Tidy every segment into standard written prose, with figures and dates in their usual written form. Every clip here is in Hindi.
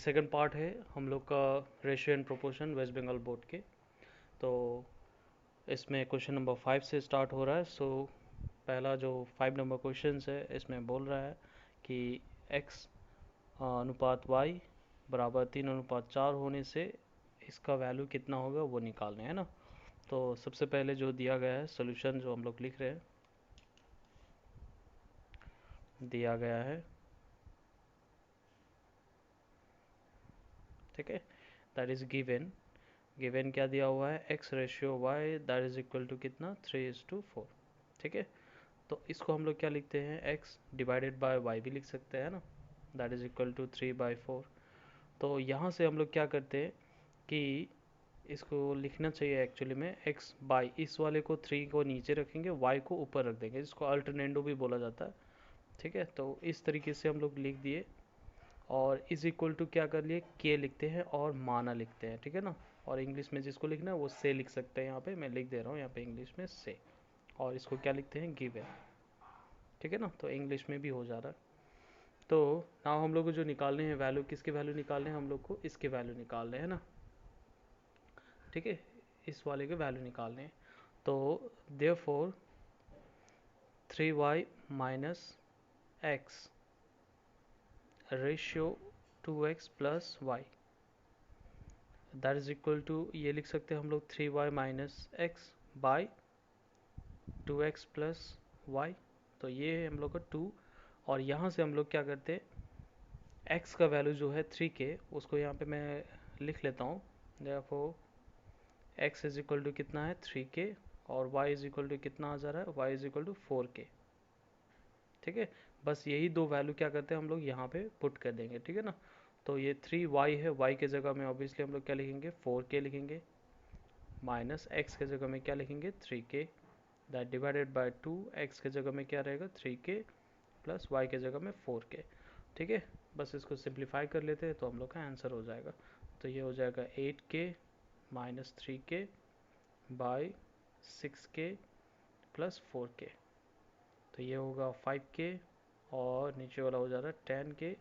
सेकंड पार्ट है हम लोग का ratio and proportion West Bengal board के। तो इसमें क्वेश्चन नंबर 5 से स्टार्ट हो रहा है। सो पहला जो 5 नंबर क्वेश्चन है इसमें बोल रहा है कि x अनुपात y बराबर 3:4 होने से इसका वैल्यू कितना होगा वो निकालना है ना। तो सबसे पहले जो दिया गया है सोल्यूशन जो हम लोग लिख रहे हैं, दिया गया है, ठीक है, दैट इज गिवन। गिवन क्या दिया हुआ है, x ratio y that is equal to कितना 3:4, ठीक है। तो इसको हम लोग क्या लिखते हैं, x डिवाइडेड बाय y भी लिख सकते हैं ना, दैट इज इक्वल टू 3/4। तो यहाँ से हम लोग क्या करते हैं कि इसको लिखना चाहिए एक्चुअली में x बाई, इस वाले को 3 को नीचे रखेंगे, y को ऊपर रख देंगे, जिसको अल्टरनेंडो भी बोला जाता है, ठीक है। तो इस तरीके से हम लोग लिख दिए और इज इक्वल टू क्या कर लिए, के लिखते हैं और माना लिखते हैं, ठीक है ना। और इंग्लिश में जिसको लिखना है वो से लिख सकते हैं, यहाँ पे मैं लिख दे रहा हूँ यहाँ पे इंग्लिश में से। और इसको क्या लिखते हैं, गिवन, ठीक है ना। तो इंग्लिश में भी हो जा रहा है। तो नाउ हम लोग को जो निकालने हैं वैल्यू, किसके वैल्यू निकालने हैं हम लोग को, इसके वैल्यू निकालने हैं ना, ठीक है, इस वाले के वैल्यू निकालने हैं। तो therefore 3y minus x ratio 2x plus y that is equal to, ये लिख सकते हैं हम लोग 3y minus x by 2x plus y. तो ये है हम लोग का 2। और यहाँ से हम लोग क्या करते हैं, x का वैल्यू जो है 3k, उसको यहाँ पे मैं लिख लेता हूँ। Therefore x is equal to कितना है 3k और y इज इक्वल टू कितना आ जा रहा है, y is equal to 4k, ठीक है। बस यही दो वैल्यू क्या करते हैं हम लोग यहाँ पे पुट कर देंगे, ठीक है ना। तो ये 3y है, y के जगह में ऑब्वियसली हम लोग क्या लिखेंगे 4k लिखेंगे, माइनस x के जगह में क्या लिखेंगे 3k, that divided by 2, x के जगह में क्या रहेगा 3k प्लस y के जगह में 4k, ठीक है। बस इसको सिंप्लीफाई कर लेते हैं तो हम लोग का आंसर हो जाएगा। तो ये हो जाएगा 8k minus 3k by 6k plus 4k। तो ये होगा 5k और नीचे वाला हो जा रहा है 10k,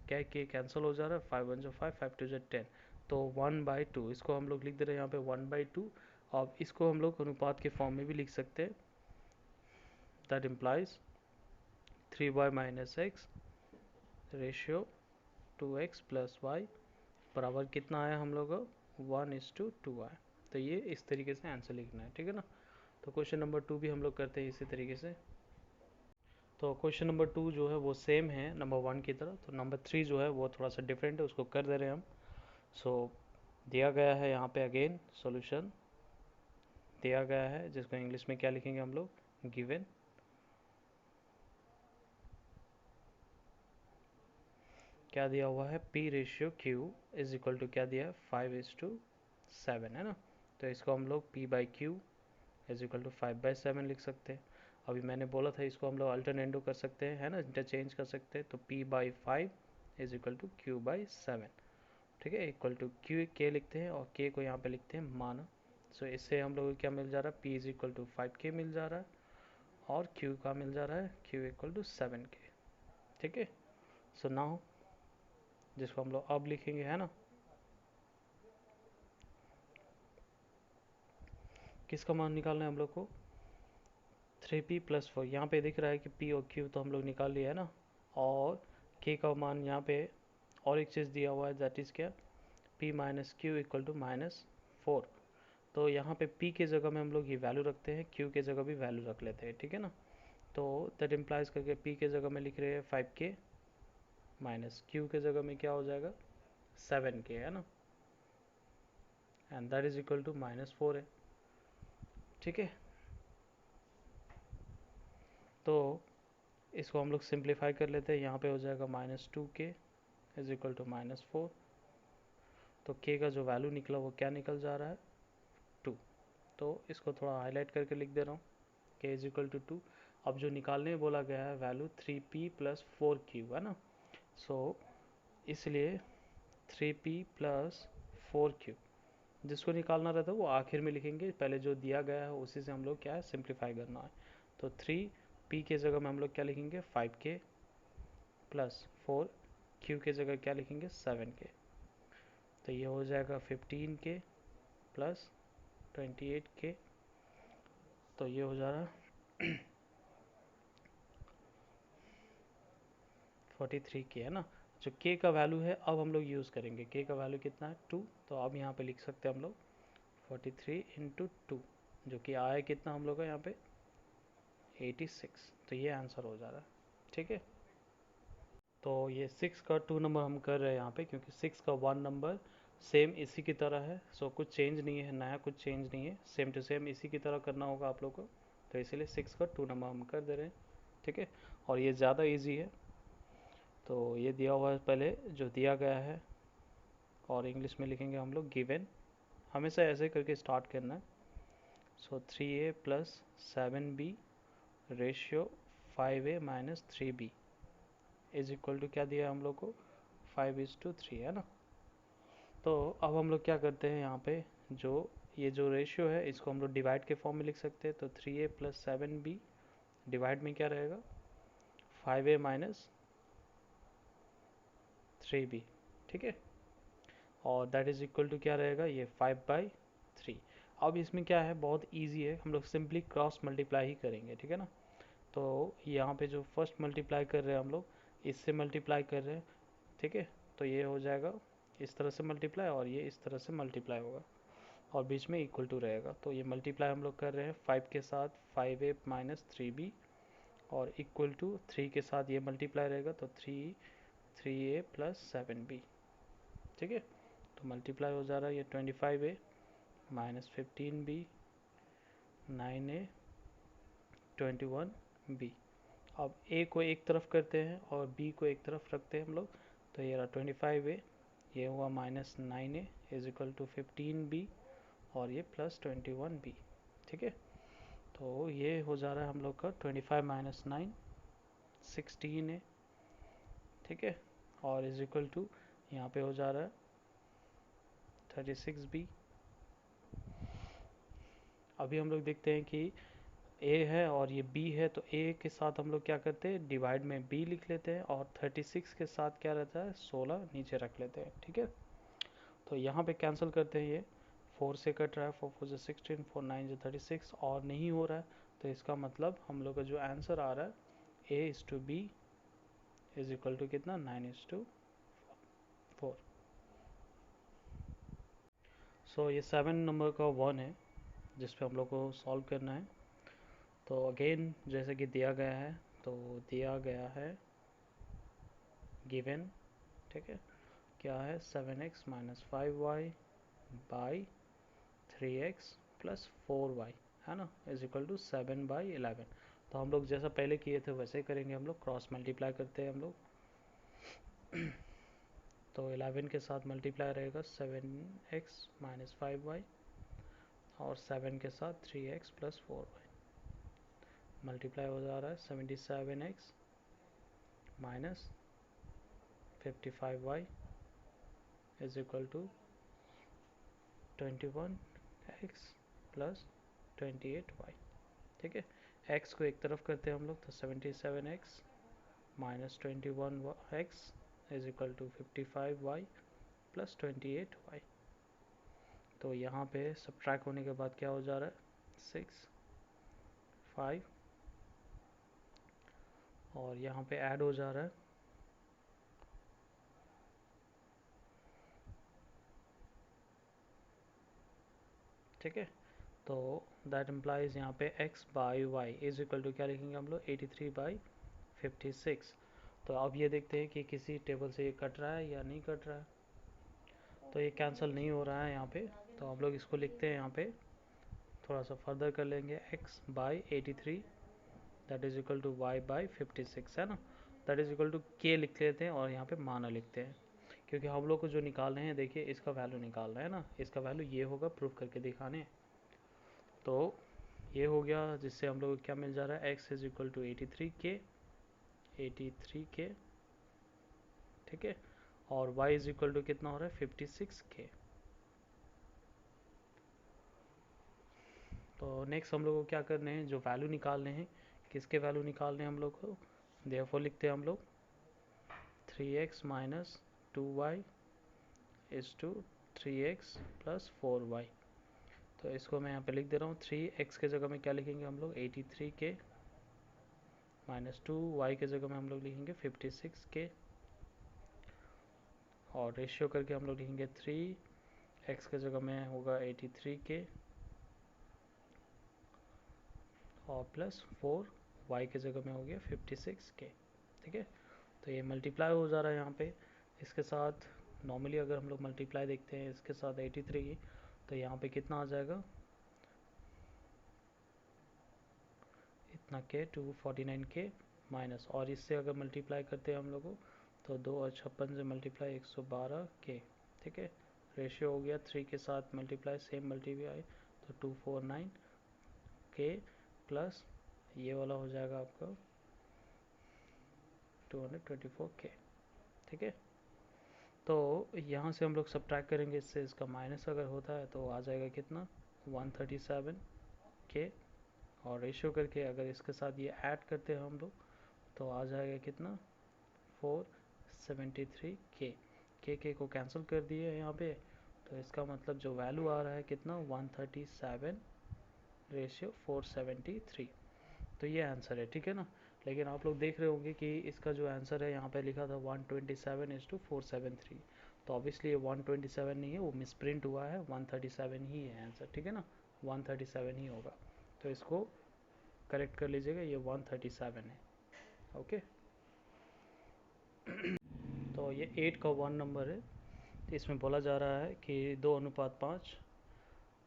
क्या के कैंसिल हो जा रहा है, 5 1 5, 5 2 10। तो 1/2 इसको हम लोग लिख दे रहे हैं यहाँ पे 1/2। अब इसको हम लोग अनुपात के फॉर्म में भी लिख सकते हैं, that implies 3y minus x ratio 2x plus y बराबर कितना आया हम लोग का 1:2 आया। तो ये इस तरीके से आंसर लिखना है, ठीक है ना। तो क्वेश्चन नंबर 2 भी हम लोग करते हैं इसी तरीके से। तो क्वेश्चन नंबर 2 जो है वो सेम है नंबर 1 की तरह। तो नंबर 3 जो है वो थोड़ा सा डिफरेंट है, उसको कर दे रहे हैं हम। सो दिया गया है यहाँ पे अगेन सॉल्यूशन दिया गया है, जिसको इंग्लिश में क्या लिखेंगे हम लोग, गिवन। क्या दिया हुआ है, P ratio Q is equal to क्या दिया है 5:7 है ना। तो इसको हम लोग P by Q is equal to 5/7 लिख सकते हैं। अभी मैंने बोला था इसको हम लोग अल्टरनेटो कर सकते हैं, है ना, इंटरचेंज कर सकते हैं। तो P/5 is equal to Q/7, ठीक है, इक्वल टू क्यू के लिखते हैं और के को यहाँ पे लिखते हैं माना। सो इससे हम लोग को क्या मिल जा रहा है, P is equal to 5k मिल जा रहा है और Q का मिल जा रहा है Q इक्वल टू 7k, ठीक है। सो नाउ जिसको हम लोग अब लिखेंगे, है ना, किसका मान निकालना है हम लोग को, 3p प्लस 4। यहाँ पे दिख रहा है कि p और q तो हम लोग निकाल लिया है ना, और k का मान यहाँ पे और एक चीज़ दिया हुआ है, दैट इज़ क्या, p minus Q equal to -4। तो यहाँ पे p के जगह में हम लोग ये वैल्यू रखते हैं, q के जगह भी वैल्यू रख लेते हैं, ठीक है ना। तो दैट इम्प्लाइज करके p के जगह में लिख रहे हैं 5k माइनस q के जगह में क्या हो जाएगा 7k, है ना, and that is equal to -4 है, ठीक है। तो इसको हम लोग सिंप्लीफाई कर लेते हैं, यहाँ पे हो जाएगा -2k इज इक्वल टू -4। तो k का जो वैल्यू निकला वो क्या निकल जा रहा है 2। तो इसको थोड़ा हाईलाइट करके लिख दे रहा हूँ, k इज इक्वल टू 2। अब जो निकालने बोला गया है वैल्यू 3p प्लस 4q है ना। सो इसलिए 3p प्लस 4q जिसको निकालना रहता है वो आखिर में लिखेंगे, पहले जो दिया गया है उसी से हम लोग क्या है सिंप्लीफाई करना है। तो 3p के जगह में हम लोग क्या लिखेंगे 5k प्लस 4 क्यू के जगह क्या लिखेंगे 7k। तो ये हो जाएगा 15k प्लस 28k। तो ये हो जा रहा 43k है ना। जो k का वैल्यू है अब हम लोग यूज़ करेंगे, k का वैल्यू कितना है 2। तो अब यहाँ पे लिख सकते हैं हम लोग 43 इंटू 2, जो कि आया कितना हम लोग का यहाँ पे 86। तो ये आंसर हो जा रहा है। ठीक है, तो ये 6 का 2 नंबर हम कर रहे हैं यहाँ पे, क्योंकि 6 का 1 नंबर सेम इसी की तरह है। सो कुछ चेंज नहीं है, नया कुछ चेंज नहीं है, सेम टू सेम इसी की तरह करना होगा आप लोग को। तो इसीलिए 6 का 2 नंबर हम कर दे रहे हैं। ठीक है, और ये ज़्यादा इजी है। तो ये दिया हुआ है पहले जो दिया गया है, और इंग्लिश में लिखेंगे हम लोग गिवन। हमेशा ऐसे करके स्टार्ट करना है। So 3a plus 7b ratio 5a minus 3b is equal to क्या दिया है हम लोग को 5:3 है ना। तो अब हम लोग क्या करते हैं यहाँ पे, जो ये जो रेशियो है इसको हम लोग डिवाइड के फॉर्म में लिख सकते हैं। तो 3a प्लस 7b डिवाइड में क्या रहेगा 5a माइनस 3b। ठीक है, और दैट इज इक्वल टू क्या रहेगा ये 5/3। अब इसमें क्या है, बहुत इजी है, हम लोग सिंपली क्रॉस मल्टीप्लाई ही करेंगे। ठीक है ना। तो यहाँ पे जो फर्स्ट मल्टीप्लाई कर रहे हैं हम लोग, इससे मल्टीप्लाई कर रहे हैं। ठीक है, तो ये हो जाएगा इस तरह से मल्टीप्लाई, और ये इस तरह से मल्टीप्लाई होगा, और बीच में इक्वल टू रहेगा। तो ये मल्टीप्लाई हम लोग कर रहे हैं 5 के साथ 5a माइनस 3b, और इक्वल टू 3 के साथ ये मल्टीप्लाई रहेगा, तो 3a प्लस 7b। ठीक है, तो मल्टीप्लाई हो जा रहा है ये 25a minus 15b 9a 21b। अब a को एक तरफ करते हैं और b को एक तरफ रखते हैं हम लोग। तो ये रहा 25a, ये हुआ minus 9a is equal to 15b, और ये प्लस 21b। ठीक है, तो ये हो जा रहा है हम लोग का 25 माइनस 9 16a। ठीक है, और इज इक्वल टू यहाँ पे हो जा रहा है 36b। अभी हम लोग देखते हैं कि a है और ये b है, तो a के साथ हम लोग क्या करते हैं डिवाइड में b लिख लेते हैं, और 36 के साथ क्या रहता है 16 नीचे रख लेते हैं। ठीक है, तो यहाँ पे कैंसिल करते हैं, ये 4 से कट रहा है, 4 4 16, 4 9 36, और नहीं हो रहा है। तो इसका मतलब हम लोग का जो आंसर आ रहा है a:b इज इक्वल टू कितना 9:4। सो ये 7 नंबर का 1 है जिस पे हम लोग को सॉल्व करना है। तो अगेन जैसे कि दिया गया है, तो दिया गया है गिवन। ठीक है, क्या है 7x minus 5y by 3x plus 4y है ना, इज इक्वल टू 7/11। तो हम लोग जैसा पहले किए थे वैसे ही करेंगे, हम लोग क्रॉस मल्टीप्लाई करते हैं हम लोग। तो 11 के साथ मल्टीप्लाई रहेगा 7x माइनस 5y, और 7 के साथ 3x प्लस 4y मल्टीप्लाई हो जा रहा है 77x minus 55y is equal to 21x plus 28y। ठीक है, x को एक तरफ करते हैं हम लोग, तो 77x minus 21x is equal to 55y plus 28y। तो यहाँ पे सब्ट्रैक्ट होने के बाद क्या हो जा रहा है 6 5, और यहाँ पे ऐड हो जा रहा है ठीक है। तो दैट इम्प्लाइज यहाँ पे x by y is equal to क्या लिखेंगे हम लोग 83/56। तो अब ये देखते हैं कि किसी टेबल से ये कट रहा है या नहीं कट रहा है। तो ये कैंसिल नहीं हो रहा है यहाँ पे, तो हम लोग इसको लिखते हैं यहाँ पे थोड़ा सा फर्दर कर लेंगे x by 83 that is equal to y by 56 है ना। That is equal to k लिख लेते हैं, और यहाँ पे माना लिखते हैं, क्योंकि हम लोग को जो निकालने हैं देखिए इसका वैल्यू निकालना है ना, इसका वैल्यू ये होगा प्रूफ करके दिखाने। तो ये हो गया, जिससे हम लोग को क्या मिल जा रहा है x is equal to 83k। ठीक है, और y इज इक्वल टू कितना हो रहा है 56k। तो नेक्स्ट हम लोग को क्या करने हैं, जो वैल्यू निकालने हैं, किसके वैल्यू निकालने हैं हम लोग को, देयरफॉर लिखते हैं हम लोग 3x minus 2y is to 3x plus 4y। तो इसको मैं यहाँ पे लिख दे रहा हूँ। 3x के जगह में क्या लिखेंगे हम लोग 83k माइनस 2y के जगह में हम लोग लिखेंगे 56k और रेशियो करके हम लोग लिखेंगे 3x के जगह में होगा 83k और प्लस 4y के जगह में हो गया 56k। ठीक है, तो ये मल्टीप्लाई हो जा रहा है यहाँ पे इसके साथ। नॉर्मली अगर हम लोग मल्टीप्लाई देखते हैं इसके साथ 83 तो यहाँ पे कितना आ जाएगा, इतना के 249k माइनस, और इससे अगर मल्टीप्लाई करते हैं हम लोग तो 2 और 56 से मल्टीप्लाई 112k। ठीक है, रेशियो हो गया 3 के साथ मल्टीप्लाई, सेम मल्टीप्लाई तो 249k प्लस ये वाला हो जाएगा आपका 224k। ठीक है, तो यहाँ से हम लोग सब्ट्रैक्ट करेंगे इससे, इसका माइनस अगर होता है तो आ जाएगा कितना 137k और रेशियो करके अगर इसके साथ ये ऐड करते हैं हम लोग तो आ जाएगा कितना 473k। के को कैंसिल कर दिए यहाँ पे, तो इसका मतलब जो वैल्यू आ रहा है कितना 137 रेशियो 473। तो ये आंसर है। ठीक है ना, लेकिन आप लोग देख रहे होंगे कि इसका जो आंसर है यहाँ पे लिखा था 127:473, तो ऑब्वियसली ये 127 नहीं है, वो मिसप्रिंट हुआ है, 137 ही है आंसर। ठीक है ना, 137 ही होगा, तो इसको करेक्ट कर लीजिएगा, ये 137 है। ओके तो ये 8 का 1 नंबर है। इसमें बोला जा रहा है कि 2:5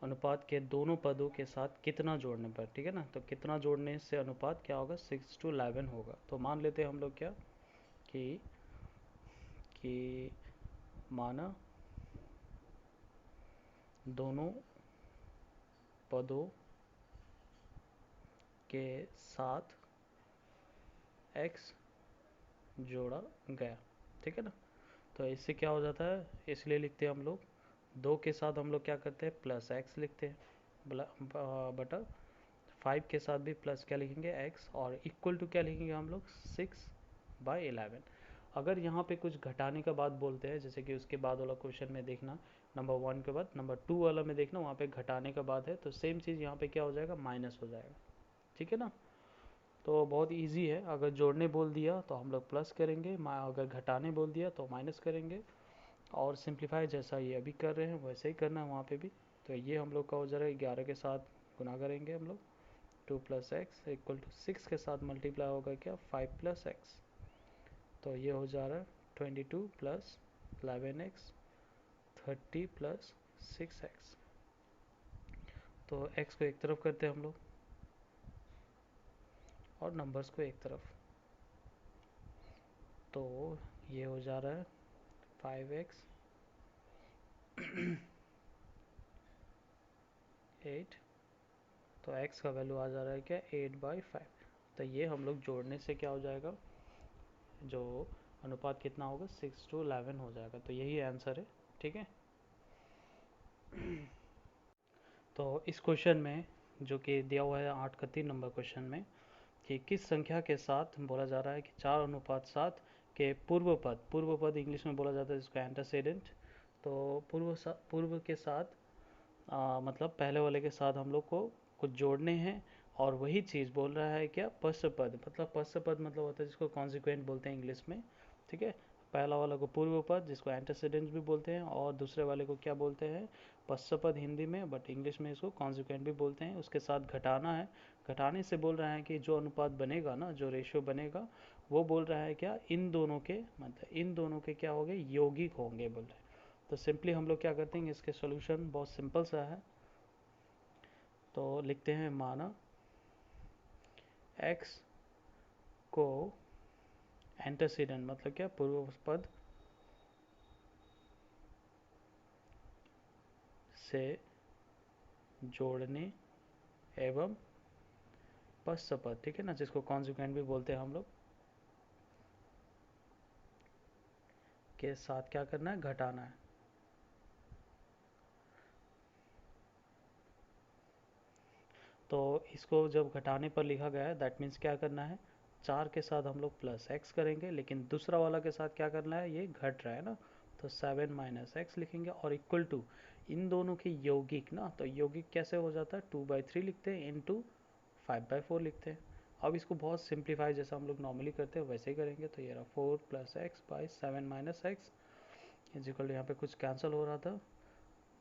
अनुपात के दोनों पदों के साथ कितना जोड़ने पर, ठीक है ना, तो कितना जोड़ने से अनुपात क्या होगा 6:11 होगा। तो मान लेते हैं हम लोग क्या कि माना दोनों पदों के साथ x जोड़ा गया। ठीक है ना, तो इससे क्या हो जाता है, इसलिए लिखते हैं हम लोग 2 के साथ हम लोग क्या करते हैं प्लस x लिखते हैं बटा 5 के साथ भी प्लस क्या लिखेंगे x और इक्वल टू क्या लिखेंगे हम लोग 6/11। अगर यहाँ पे कुछ घटाने का बात बोलते हैं, जैसे कि उसके बाद वाला क्वेश्चन में देखना नंबर 1 के बाद नंबर 2 वाला में देखना, वहाँ पे घटाने का बात है तो सेम चीज़ यहाँ पे क्या हो जाएगा माइनस हो जाएगा। ठीक है ना, तो बहुत इजी है। अगर जोड़ने बोल दिया तो हम लोग प्लस करेंगे, अगर घटाने बोल दिया तो माइनस करेंगे, और सिंप्लीफाई जैसा ये अभी कर रहे हैं वैसे ही करना है वहाँ पे भी। तो ये हम लोग का हो जा रहा है 11 के साथ गुना करेंगे हम लोग 2 + x इक्वल टू 6 के साथ मल्टीप्लाई होगा क्या 5 + x, तो ये हो जा रहा है 22 + 11x 30 + 6x। तो x को एक तरफ करते हैं हम लोग और नंबर्स को एक तरफ, तो ये हो जा रहा है 5x 8, तो x का वैल्यू आ जा रहा है क्या 8/5। तो ये हम लोग जोड़ने से क्या हो जाएगा, जो अनुपात कितना होगा 6:11 हो जाएगा। तो यही आंसर है। ठीक है, तो इस क्वेश्चन में जो कि दिया हुआ है 8 का 3 नंबर क्वेश्चन में कि किस संख्या के साथ बोला जा रहा है कि 4:7 के पूर्व पद इंग्लिश में बोला जाता है जिसको एंटेसिडेंट, तो पूर्व के साथ मतलब पहले वाले के साथ हम लोग को कुछ जोड़ने हैं, और वही चीज़ बोल रहा है क्या पश्च पद, मतलब पश्च पद मतलब होता है जिसको कॉन्सिक्वेंट बोलते हैं इंग्लिश में। ठीक है, पहला वाला को पूर्व पद जिसको एंटेसिडेंट भी बोलते हैं, और दूसरे वाले को क्या बोलते हैं पश्च पद हिंदी में, बट इंग्लिश में इसको कॉन्सिक्वेंट भी बोलते हैं। उसके साथ घटाना है, घटाने से बोल रहा है कि जो अनुपात बनेगा ना, जो रेशियो बनेगा वो बोल रहा है क्या इन दोनों के, मतलब इन दोनों के क्या होंगे यौगिक होंगे बोल रहे हैं। तो सिंपली हम लोग क्या करते हैं, इसके सॉल्यूशन बहुत सिंपल सा है, तो लिखते हैं माना x को एंटेसिडेंट मतलब क्या पूर्व पद से जोड़ने एवं पश्च पद, ठीक है ना, जिसको कॉन्सिक्वेंट भी बोलते हैं हम लोग, के साथ क्या करना है घटाना है। तो इसको जब घटाने पर लिखा गया है दैट मीन्स क्या करना है 4 के साथ हम लोग प्लस एक्स करेंगे, लेकिन दूसरा वाला के साथ क्या करना है, ये घट रहा है ना, तो 7 माइनस एक्स लिखेंगे और इक्वल टू इन दोनों के यौगिक ना, तो यौगिक कैसे हो जाता है, 2/3 लिखते हैं इंटू 5/4 लिखते हैं। अब इसको बहुत सिंप्लीफाई जैसा हम लोग नॉर्मली करते हैं वैसे ही करेंगे, तो ये रहा 4 plus x by 7 minus x is equal to, यहाँ पे कुछ कैंसिल हो रहा था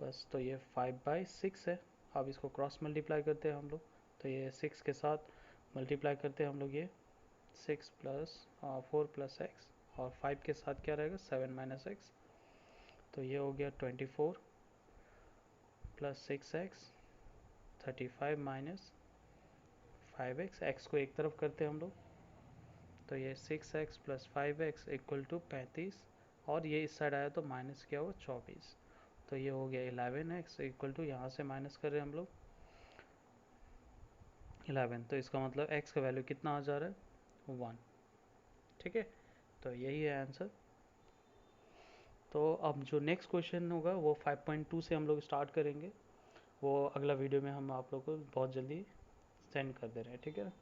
बस, तो ये 5/6 है। अब इसको क्रॉस मल्टीप्लाई करते हैं हम लोग, तो ये 6 के साथ मल्टीप्लाई करते हैं हम लोग, ये 6 प्लस 4 प्लस एक्स और 5 के साथ क्या रहेगा 7 माइनस एक्स, तो ये हो गया 24 plus 6x 35 minus 5x, x को एक तरफ करते हैं हम लोग, तो ये 6x plus 5x equal to 35, और ये इस साइड आया तो माइनस क्या हो 24, तो ये हो गया 11x इक्वल टू, यहाँ से माइनस कर रहे हैं हम लोग 11, तो इसका मतलब x का वैल्यू कितना आ जा रहा है 1। ठीक है, तो यही है आंसर। तो अब जो नेक्स्ट क्वेश्चन होगा वो 5.2 से हम लोग स्टार्ट करेंगे, वो अगला वीडियो में हम आप लोग को बहुत जल्दी सेंड कर दे रहे हैं। ठीक है।